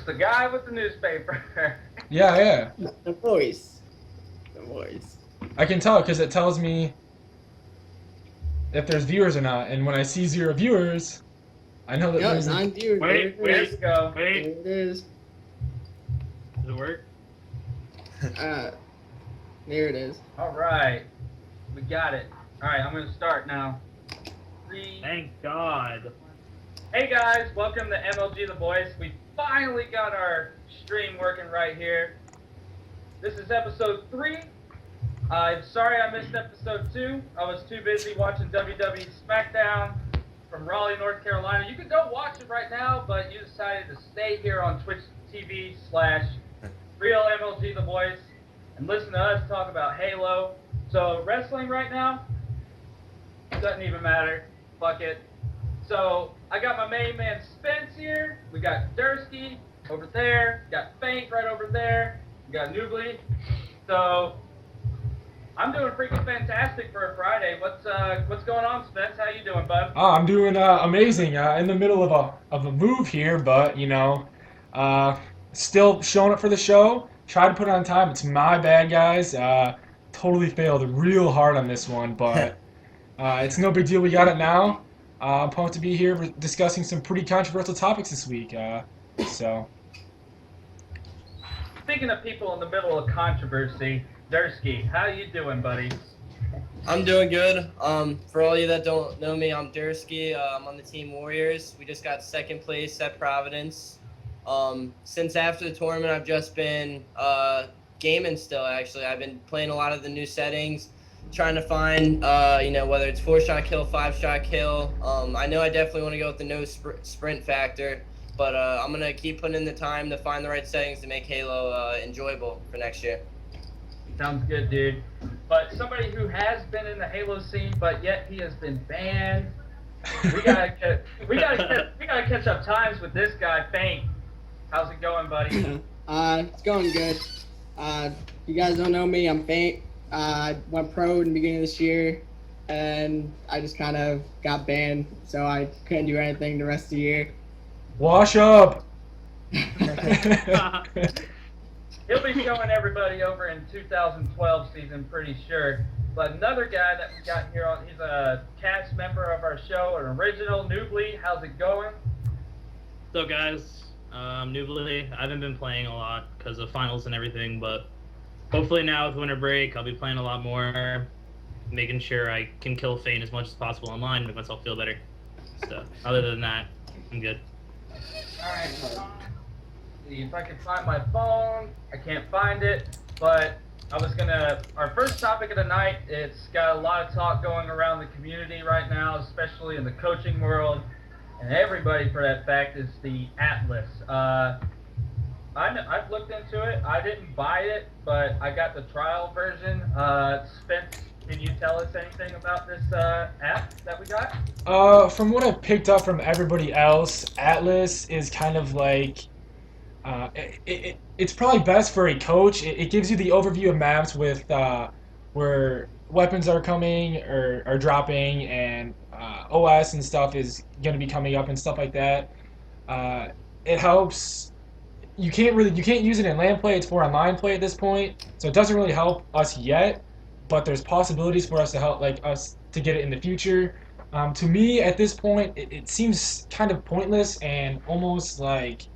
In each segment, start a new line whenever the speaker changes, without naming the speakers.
Just the guy with the newspaper.
Yeah.
The voice.
I can tell because it tells me if there's viewers or not. And when I see 0 viewers, I know that
Yep,
there's
9 viewers.
Wait,
There it is.
go.
There it is.
Does it work?
There it is.
All right. We got it. All right, I'm going to start now.
Thank God.
Hey guys, welcome to MLG The Voice. We finally got our stream working right here. This is episode 3. I'm sorry I missed episode 2. I was too busy watching WWE SmackDown from Raleigh, North Carolina. You can go watch it right now, but you decided to stay here on Twitch TV/Real MLG The Voice and listen to us talk about Halo. So wrestling right now doesn't even matter. Fuck it. So I got my main man Spence here. We got Dursky over there. Got Faint right over there. We got Nubly. So I'm doing freaking fantastic for a Friday. What's going on, Spence? How you doing, bud?
Oh, I'm doing amazing. In the middle of a move here, but still showing up for the show. Try to put it on time. It's my bad, guys. Totally failed real hard on this one, but it's no big deal. We got it now. I'm pumped to be here discussing some pretty controversial topics this week.
Speaking of people in the middle of controversy, Dursky, how you doing, buddy?
I'm doing good. For all you that don't know me, I'm Dursky. I'm on the Team Warriors. We just got second place at Providence. Since after the tournament, I've just been gaming still, actually. I've been playing a lot of the new settings, trying to find, whether it's 4-shot kill, 5-shot kill. I know I definitely want to go with the no sprint factor, but I'm going to keep putting in the time to find the right settings to make Halo enjoyable for next year.
Sounds good, dude. But somebody who has been in the Halo scene, but yet he has been banned. We gotta catch up times with this guy, Faint. How's it going, buddy?
It's going good. You guys don't know me, I'm Faint. I went pro in the beginning of this year, and I just kind of got banned, so I couldn't do anything the rest of the year.
Wash up!
He'll be showing everybody over in 2012 season, pretty sure. But another guy that we got here, he's a cast member of our show, an original, Nubly. How's it going?
So guys, Nubly, I haven't been playing a lot because of finals and everything, but hopefully now with winter break, I'll be playing a lot more, making sure I can kill Fane as much as possible online, make myself feel better. So other than that, I'm good.
Alright, see if I can find my phone. I can't find it, but our first topic of the night, it's got a lot of talk going around the community right now, especially in the coaching world, and everybody for that fact, is the Atlas. I've looked into it. I didn't buy it, but I got the trial version. Spence, can you tell us anything about this app that we got?
From what I've picked up from everybody else, Atlas is kind of like it's probably best for a coach. It gives you the overview of maps with where weapons are coming or are dropping, and OS and stuff is going to be coming up and stuff like that. It helps. You can't use it in LAN play. It's for online play at this point, so it doesn't really help us yet. But there's possibilities for us to help, us to get it in the future. To me, at this point, it seems kind of pointless and almost like,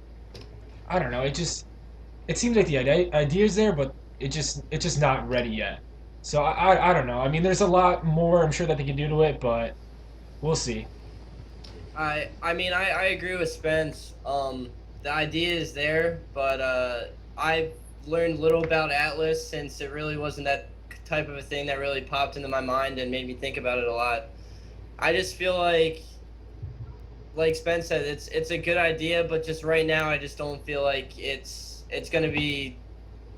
I don't know. It seems like the idea is there, but it's just not ready yet. So I don't know. I mean, there's a lot more I'm sure that they can do to it, but we'll see.
I agree with Spence. The idea is there, but I've learned little about Atlas since it really wasn't that type of a thing that really popped into my mind and made me think about it a lot. I just feel like Spence said, it's a good idea, but just right now I just don't feel like it's going to be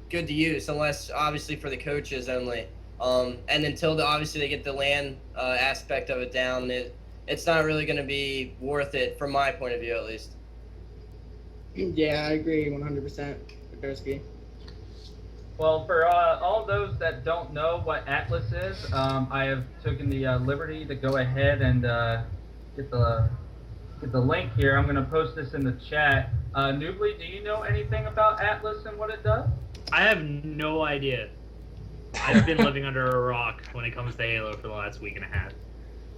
good to use, unless obviously for the coaches only. And until obviously they get the LAN aspect of it down, it's not really going to be worth it from my point of view, at least.
Yeah, I agree 100% with Dursky.
Well, for all those that don't know what Atlas is, I have taken the liberty to go ahead and get the get the link here. I'm gonna post this in the chat. Noobly, do you know anything about Atlas and what it does?
I have no idea. I've been living under a rock when it comes to Halo for the last week and a half.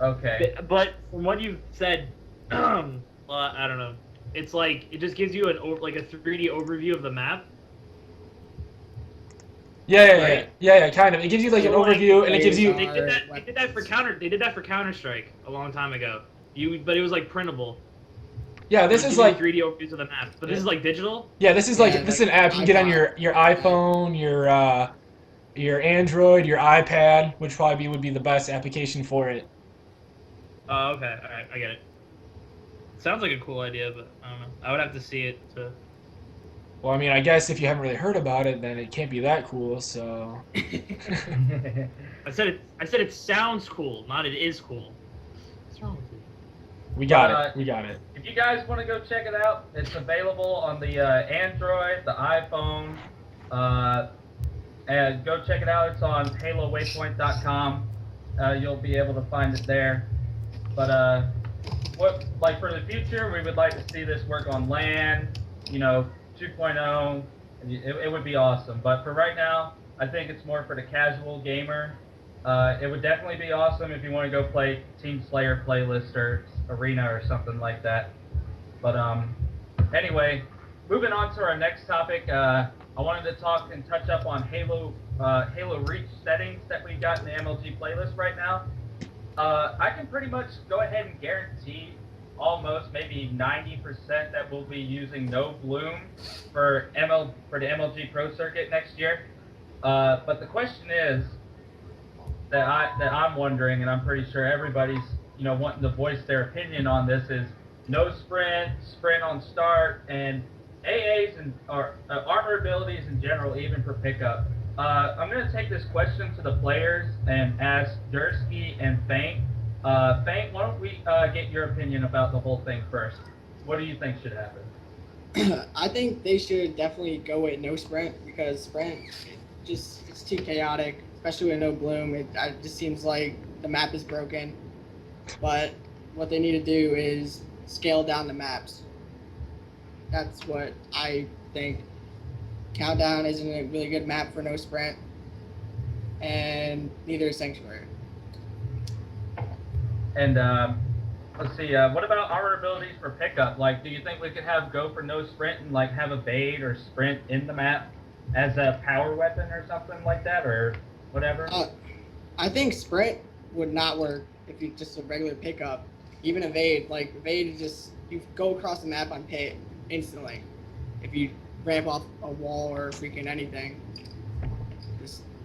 Okay.
But from what you've said, well, I don't know. It's like it just gives you a 3D overview of the map.
Yeah, kind of. It gives you like an
So, like,
overview, and it gives you.
They did that for Counter Strike a long time ago. But it was like printable.
Yeah, this
It
is
gives you
like
3D overviews of the map. But this is like digital.
yeah, this is an app you can get on your iPhone, your Android, your iPad, which probably would be the best application for it.
Oh, okay. All right, I get it. Sounds like a cool idea, but I don't know. I would have to see it to.
Well, I mean, I guess if you haven't really heard about it, then it can't be that cool. So.
I said it sounds cool, not it is cool. What's wrong with you?
We got it.
If you guys want to go check it out, it's available on the Android, the iPhone, and go check it out. It's on HaloWaypoint.com. You'll be able to find it there. But for the future, we would like to see this work on LAN, 2.0. It would be awesome. But for right now, I think it's more for the casual gamer. It would definitely be awesome if you want to go play Team Slayer playlist or Arena or something like that. But anyway, moving on to our next topic, I wanted to talk and touch up on Halo Reach settings that we got in the MLG playlist right now. I can pretty much go ahead and guarantee almost maybe 90% that we'll be using no bloom for the MLG Pro Circuit next year. But the question is that I'm wondering, and I'm pretty sure everybody's wanting to voice their opinion on this, is no sprint on start, and AAs and armor abilities in general, even for pickup. I'm going to take this question to the players and ask Dursky and Faint. Faint, why don't we get your opinion about the whole thing first? What do you think should happen?
I think they should definitely go with no sprint, because sprint it's too chaotic, especially with no bloom. It just seems like the map is broken. But what they need to do is scale down the maps. That's what I think. Countdown isn't a really good map for no sprint, and neither is Sanctuary.
And let's see, what about armor abilities for pickup? Like, do you think we could go for no sprint and like have a Bade or sprint in the map as a power weapon or something like that, or whatever?
I think sprint would not work if you just a regular pickup. Even evade, evade is just you go across the map on pit instantly. If you ramp off a wall or freaking anything,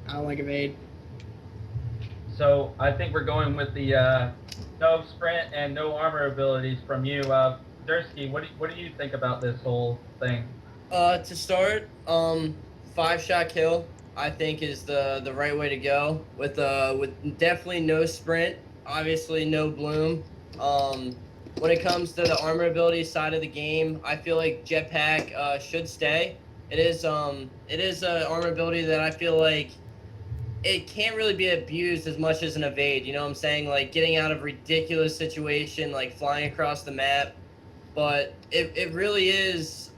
I don't like evade.
So I think we're going with the no sprint and no armor abilities from you. Dursky, what do you think about this whole thing?
To start, 5-shot kill I think is the right way to go with definitely no sprint, obviously no bloom. When it comes to the armor ability side of the game, I feel like jetpack should stay. It is a armor ability that I feel like it can't really be abused as much as an evade. You know what I'm saying? Like getting out of ridiculous situation, like flying across the map. But it really is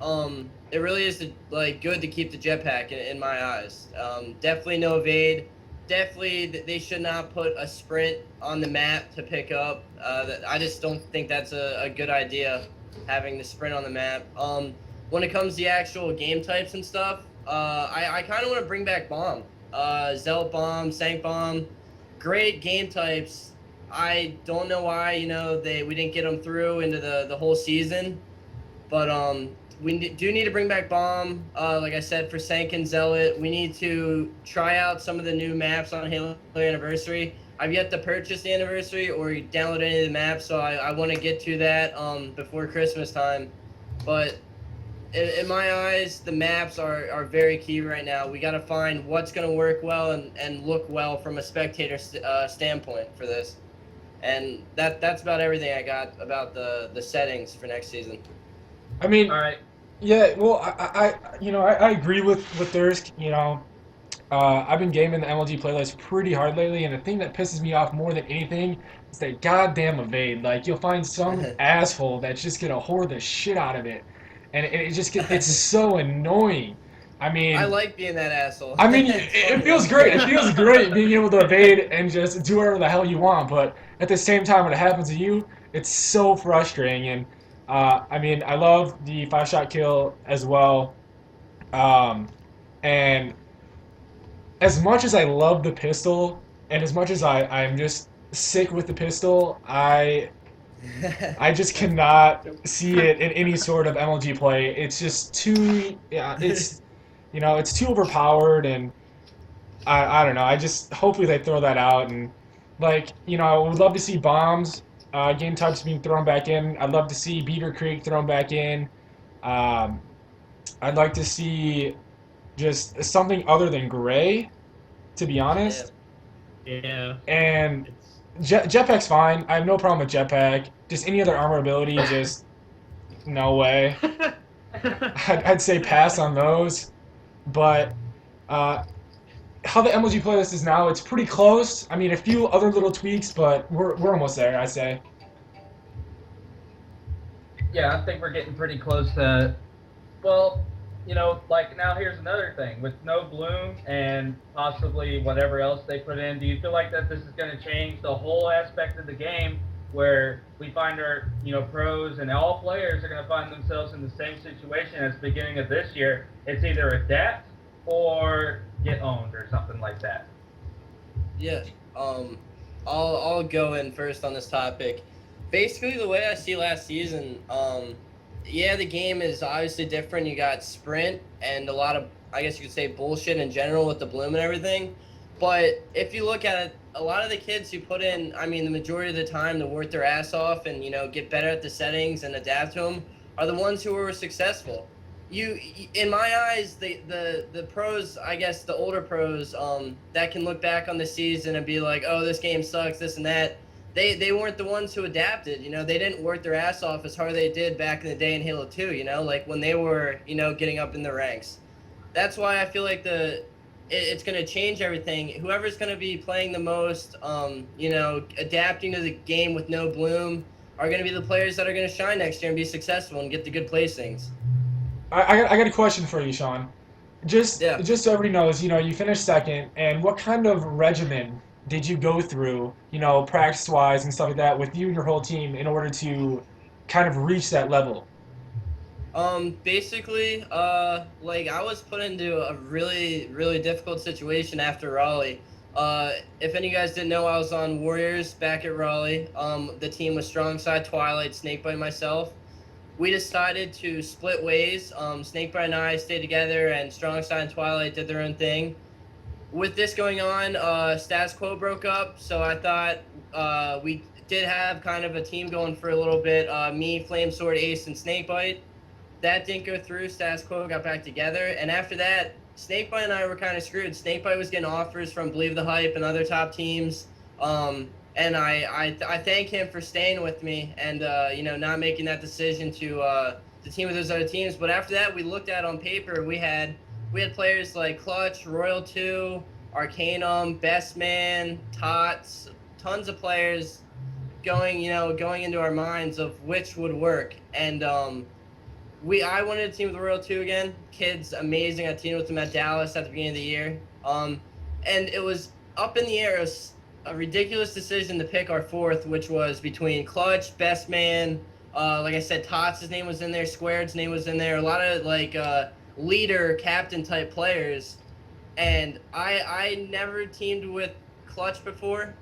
like good to keep the jetpack in my eyes. Definitely no evade. Definitely they should not put a sprint on the map to pick up. I just don't think that's a good idea, having the sprint on the map. When it comes to the actual game types and stuff, I kind of want to bring back bomb. Zealot bomb, Sank bomb, great game types. I don't know why we didn't get them through into the whole season, but we do need to bring back bomb. Like I said, for Sank and Zealot, we need to try out some of the new maps on Halo Anniversary. I've yet to purchase the Anniversary or download any of the maps, so I want to get to that before Christmas time. But in my eyes, the maps are very key right now. We got to find what's going to work well and look well from a spectator standpoint for this. And that's about everything I got about the settings for next season.
I mean,
All right.
yeah, well, I agree with theirs. I've been gaming the MLG playlist pretty hard lately, and the thing that pisses me off more than anything is that goddamn evade. Like, you'll find some asshole that's just gonna whore the shit out of it, and it just it's so annoying. I mean,
I like being that asshole.
I mean,
It's
it
funny.
feels great. It feels great being able to evade and just do whatever the hell you want. But at the same time, when it happens to you, it's so frustrating. And I mean, I love the 5-shot kill as well. And as much as I love the pistol, and as much as I'm just sick with the pistol, I just cannot see it in any sort of MLG play. It's just too, yeah, it's, it's too overpowered, and I don't know. I just, hopefully they throw that out, and like, I would love to see bombs, game types being thrown back in. I'd love to see Beaver Creek thrown back in. Um, I'd like to see just something other than gray, to be honest.
Yeah.
And
It's
Jetpack's fine. I have no problem with Jetpack. Just any other armor ability, just no way. I'd say pass on those. But how the MLG playlist is now, it's pretty close. I mean, a few other little tweaks, but we're almost there, I'd say.
Yeah, I think we're getting pretty close to. Well, like now here's another thing with no bloom and possibly whatever else they put in. Do you feel like that this is going to change the whole aspect of the game, where we find our pros and all players are going to find themselves in the same situation as the beginning of this year? It's either adapt or get owned or something like that.
Yeah. I'll go in first on this topic. Basically, the way I see last season, yeah, the game is obviously different. You got sprint and a lot of, I guess you could say, bullshit in general with the bloom and everything. But if you look at it, a lot of the kids who put in, I mean, the majority of the time to work their ass off and, get better at the settings and adapt to them are the ones who were successful. In my eyes, the pros, I guess the older pros, that can look back on the season and be like, oh, this game sucks, this and that. They weren't the ones who adapted, they didn't work their ass off as hard as they did back in the day in Halo 2, like when they were, getting up in the ranks. That's why I feel like it's going to change everything. Whoever's going to be playing the most, adapting to the game with no bloom are going to be the players that are going to shine next year and be successful and get the good placings.
I got a question for you, Sean. Just so everybody knows, you finished second, and what kind of regimen did you go through, practice-wise and stuff like that, with you and your whole team in order to kind of reach that level?
Basically, like I was put into a really, really difficult situation after Raleigh. If any of you guys didn't know, I was on Warriors back at Raleigh. The team was Strongside, Twilight, Snakebite, and myself. We decided to split ways. Snakebite and I stayed together, and Strongside and Twilight did their own thing. With this going on, Status Quo broke up, so I thought we did have kind of a team going for a little bit. Me, Flamesword, Ace, and Snakebite. That didn't go through. Status Quo got back together, and after that, Snakebite and I were kind of screwed. Snakebite was getting offers from Believe the Hype and other top teams, and I thank him for staying with me and not making that decision to team with those other teams. But after that, we looked at on paper, we had players like Clutch, Royal 2, Arcanum, Best Man, Tots, tons of players going into our minds of which would work. And I wanted to team with Royal 2 again. Kids, amazing. I teamed with them at Dallas at the beginning of the year. And it was up in the air. It was a ridiculous decision to pick our fourth, which was between Clutch, Best Man, like I said, Tots' name was in there, Squared's name was in there, a lot of leader, captain type players. And I never teamed with Clutch before.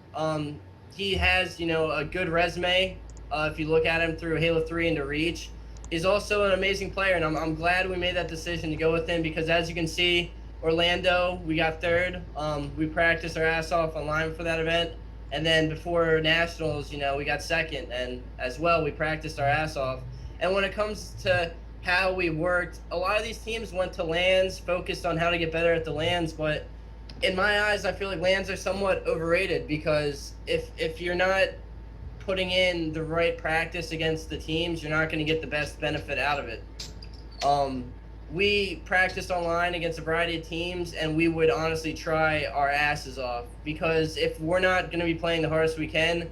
He has, a good resume. If you look at him through Halo 3 into Reach, he's also an amazing player, and I'm glad we made that decision to go with him because, as you can see, Orlando, we got third. We practiced our ass off online for that event, and then before Nationals, we got second, and as well, we practiced our ass off. And when it comes to how we worked, a lot of these teams went to LANs, focused on how to get better at the LANs, but in my eyes, I feel like LANs are somewhat overrated because if you're not putting in the right practice against the teams, you're not going to get the best benefit out of it. we practiced online against a variety of teams, and we would honestly try our asses off, because if we're not going to be playing the hardest we can,